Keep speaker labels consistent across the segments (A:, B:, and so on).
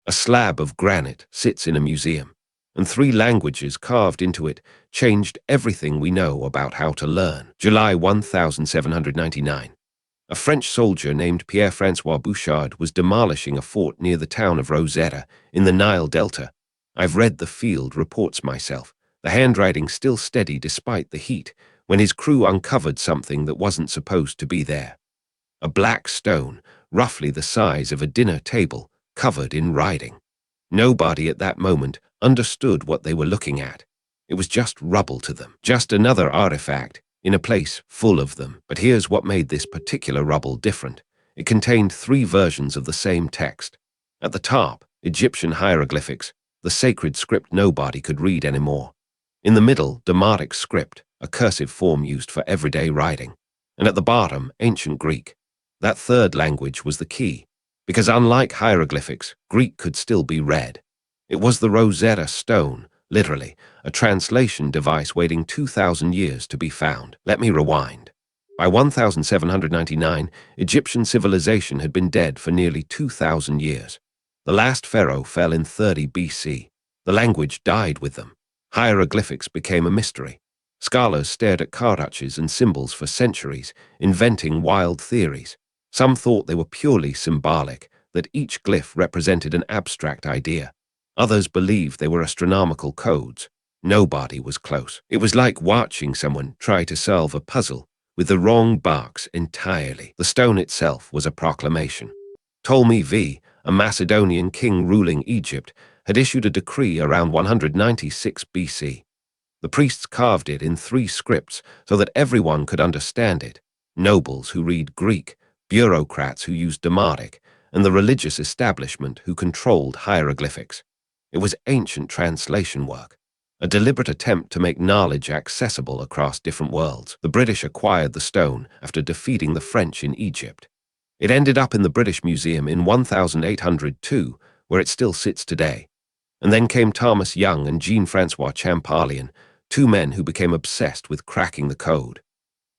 A: A slab of granite sits in a museum, and 3 languages carved into it changed everything we know about how to learn. July 1799. A French soldier named Pierre-François Bouchard was demolishing a fort near the town of Rosetta in the Nile Delta. I've read the field reports myself, the handwriting still steady despite the heat, when his crew uncovered something that wasn't supposed to be there. A black stone, roughly the size of a dinner table, covered in writing. Nobody at that moment understood what they were looking at. It was just rubble to them, just another artifact in a place full of them. But here's what made this particular rubble different. It contained 3 versions of the same text. At the top, Egyptian hieroglyphics, the sacred script nobody could read anymore. In the middle, Demotic script, a cursive form used for everyday writing. And at the bottom, ancient Greek. That 3rd language was the key, because unlike hieroglyphics, Greek could still be read. It was the Rosetta Stone, literally, a translation device waiting 2,000 years to be found. Let me rewind. By 1799, Egyptian civilization had been dead for nearly 2,000 years. The last pharaoh fell in 30 BC. The language died with them. Hieroglyphics became a mystery. Scholars stared at cartouches and symbols for centuries, inventing wild theories. Some thought they were purely symbolic, that each glyph represented an abstract idea. Others believed they were astronomical codes. Nobody was close. It was like watching someone try to solve a puzzle with the wrong box entirely. The stone itself was a proclamation. Ptolemy V, a Macedonian king ruling Egypt, had issued a decree around 196 BC. The priests carved it in 3 scripts so that everyone could understand it. Nobles who read Greek, bureaucrats who used Demotic, and the religious establishment who controlled hieroglyphics. It was ancient translation work, a deliberate attempt to make knowledge accessible across different worlds. The British acquired the stone after defeating the French in Egypt. It ended up in the British Museum in 1802, where it still sits today. And then came Thomas Young and Jean-Francois Champollion, 2 men who became obsessed with cracking the code.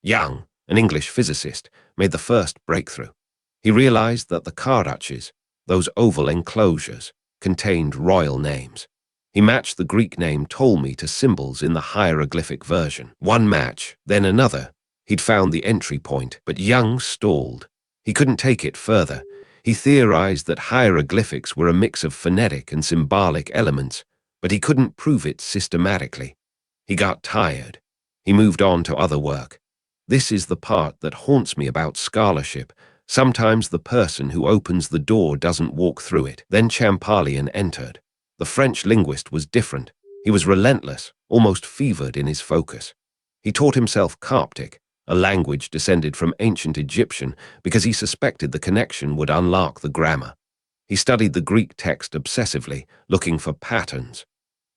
A: Young, an English physicist, made the first breakthrough. He realized that the cartouches, those oval enclosures, contained royal names. He matched the Greek name Ptolemy to symbols in the hieroglyphic version. One match, then another. He'd found the entry point, but Young stalled. He couldn't take it further. He theorized that hieroglyphics were a mix of phonetic and symbolic elements, but he couldn't prove it systematically. He got tired. He moved on to other work. This is the part that haunts me about scholarship. Sometimes the person who opens the door doesn't walk through it. Then Champollion entered. The French linguist was different. He was relentless, almost fevered in his focus. He taught himself Coptic, a language descended from ancient Egyptian, because he suspected the connection would unlock the grammar. He studied the Greek text obsessively, looking for patterns.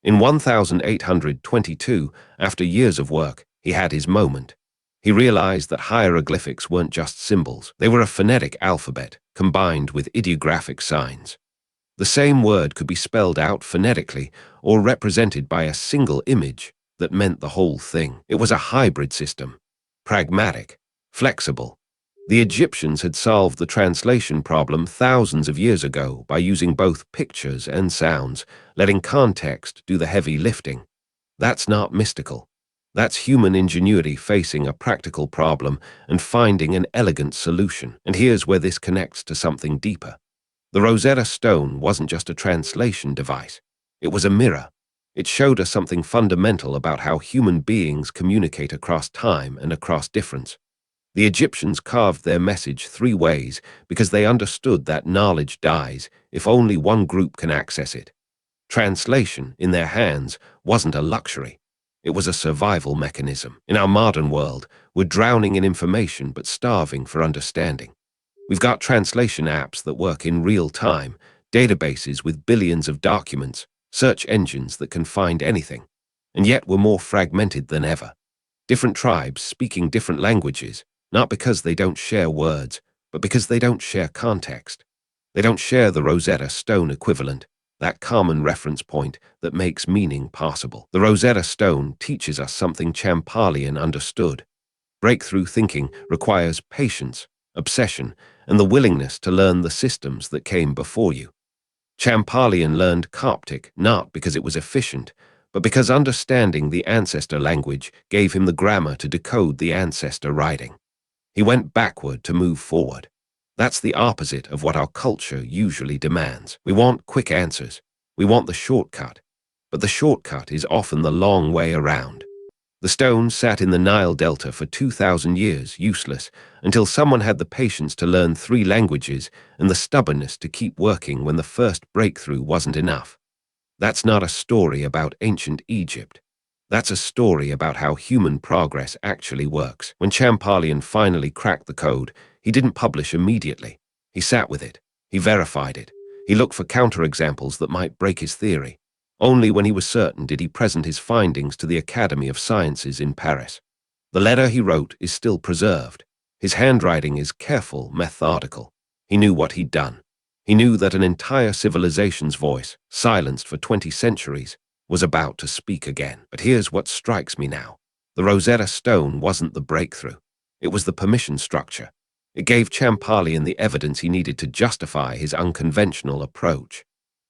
A: In 1822, after years of work, he had his moment. He realized that hieroglyphics weren't just symbols. They were a phonetic alphabet, combined with ideographic signs. The same word could be spelled out phonetically or represented by a single image that meant the whole thing. It was a hybrid system, pragmatic, flexible. The Egyptians had solved the translation problem thousands of years ago by using both pictures and sounds, letting context do the heavy lifting. That's not mystical. That's human ingenuity facing a practical problem and finding an elegant solution. And here's where this connects to something deeper. The Rosetta Stone wasn't just a translation device. It was a mirror. It showed us something fundamental about how human beings communicate across time and across difference. The Egyptians carved their message 3 ways because they understood that knowledge dies if only one group can access it. Translation, in their hands, wasn't a luxury. It was a survival mechanism. In our modern world, we're drowning in information but starving for understanding. We've got translation apps that work in real time, databases with billions of documents, search engines that can find anything. And yet we're more fragmented than ever. Different tribes speaking different languages, not because they don't share words, but because they don't share context. They don't share the Rosetta Stone equivalent, that common reference point that makes meaning possible. The Rosetta Stone teaches us something Champollion understood. Breakthrough thinking requires patience, obsession, and the willingness to learn the systems that came before you. Champollion learned Coptic not because it was efficient, but because understanding the ancestor language gave him the grammar to decode the ancestor writing. He went backward to move forward. That's the opposite of what our culture usually demands. We want quick answers. We want the shortcut. But the shortcut is often the long way around. The stone sat in the Nile Delta for 2,000 years, useless, until someone had the patience to learn 3 languages and the stubbornness to keep working when the first breakthrough wasn't enough. That's not a story about ancient Egypt. That's a story about how human progress actually works. When Champollion finally cracked the code, he didn't publish immediately. He sat with it. He verified it. He looked for counterexamples that might break his theory. Only when he was certain did he present his findings to the Academy of Sciences in Paris. The letter he wrote is still preserved. His handwriting is careful, methodical. He knew what he'd done. He knew that an entire civilization's voice, silenced for 20 centuries, was about to speak again. But here's what strikes me now. The Rosetta Stone wasn't the breakthrough. It was the permission structure. It gave Champollion the evidence he needed to justify his unconventional approach.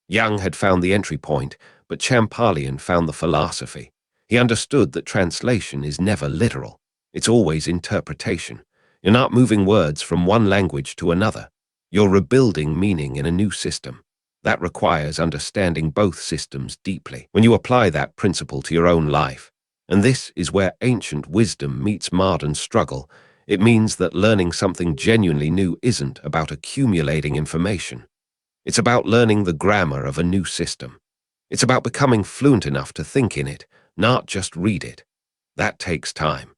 A: Young had found the entry point, but Champollion found the philosophy. He understood that translation is never literal. It's always interpretation. You're not moving words from one language to another. You're rebuilding meaning in a new system. That requires understanding both systems deeply. When you apply that principle to your own life, and this is where ancient wisdom meets modern struggle, it means that learning something genuinely new isn't about accumulating information. It's about learning the grammar of a new system. It's about becoming fluent enough to think in it, not just read it. That takes time.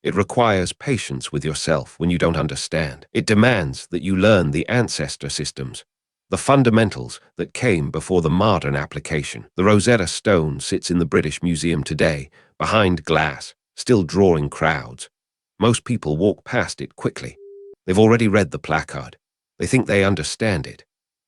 A: It requires patience with yourself when you don't understand. It demands that you learn the ancestor systems, the fundamentals that came before the modern application. The Rosetta Stone sits in the British Museum today, behind glass, still drawing crowds. Most people walk past it quickly. They've already read the placard. They think they understand it.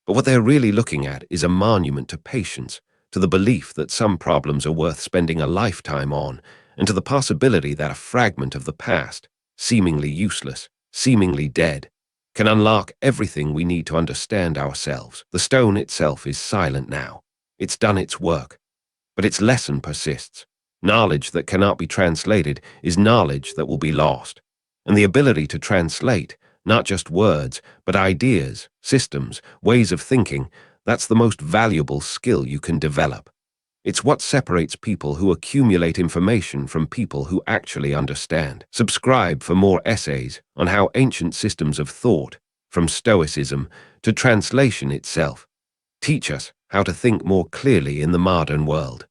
A: But what they're really looking at is a monument to patience, to the belief that some problems are worth spending a lifetime on, and to the possibility that a fragment of the past, seemingly useless, seemingly dead, can unlock everything we need to understand ourselves. The stone itself is silent now. It's done its work. But its lesson persists. Knowledge that cannot be translated is knowledge that will be lost. And the ability to translate, not just words, but ideas, systems, ways of thinking, that's the most valuable skill you can develop. It's what separates people who accumulate information from people who actually understand. Subscribe for more essays on how ancient systems of thought, from stoicism to translation itself, teach us how to think more clearly in the modern world.